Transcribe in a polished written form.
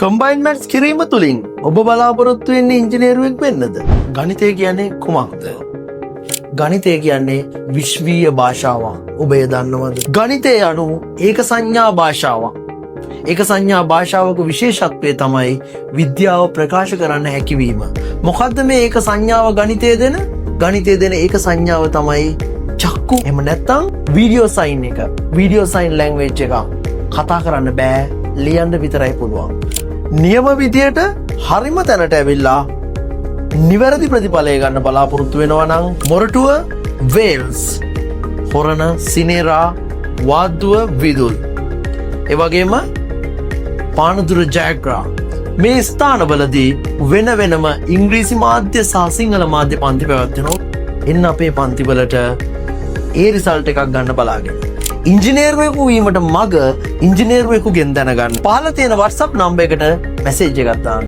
කම්බයින් maths කිරීම තුළින් ඔබ බලාපොරොත්තු වෙන්නේ ඉංජිනේරුවෙක් වෙන්නද? ගණිතය කියන්නේ කුමක්ද? ගණිතය කියන්නේ විශ්වීය භාෂාවක්. ඔබ එය දන්නවද? ගණිතය අනු ඒක සංඥා භාෂාවක්. ඒක සංඥා භාෂාවක විශේෂත්වය තමයි විද්‍යාව ප්‍රකාශ කරන්න හැකිවීම. මොකද්ද මේ ඒක සංඥාව ගණිතය දෙන? ගණිතය දෙන ඒක සංඥාව තමයි චක්කු. එහෙම නැත්නම් වීඩියෝ සයින් එක. වීඩියෝ සයින් ලැන්ග්වේජ් එක. කතා කරන්න බෑ, ලියන්න විතරයි පුළුවන්. නියම විදියට හරිම තැනට ඇවිල්ලා නිවැරදි ප්‍රතිඵලය ගන්න බලාපොරොත්තු වෙනවා නම් මොරටුව වේල්ස්, හොරණ සිනේරා, වාද්දුව විදුල්, ඒ වගේම පානදුර ජයග්‍රා මේ ස්ථානවලදී වෙන වෙනම ඉංග්‍රීසි මාධ්‍ය සහ සිංහල මාධ්‍ය පන්ති පැවැත්වෙනවා. එන්න අපේ පන්තිවලට ඒ රිසල්ට් එකක් ගන්න බලාගෙන. ඉංජිනේරුවෙකු වීමට මග ඉංජිනේරුවෙකුගෙන් දැනගන්න. පහළ තියෙන WhatsApp නම්බරයකට මැසේජ් එකක් දාන්න.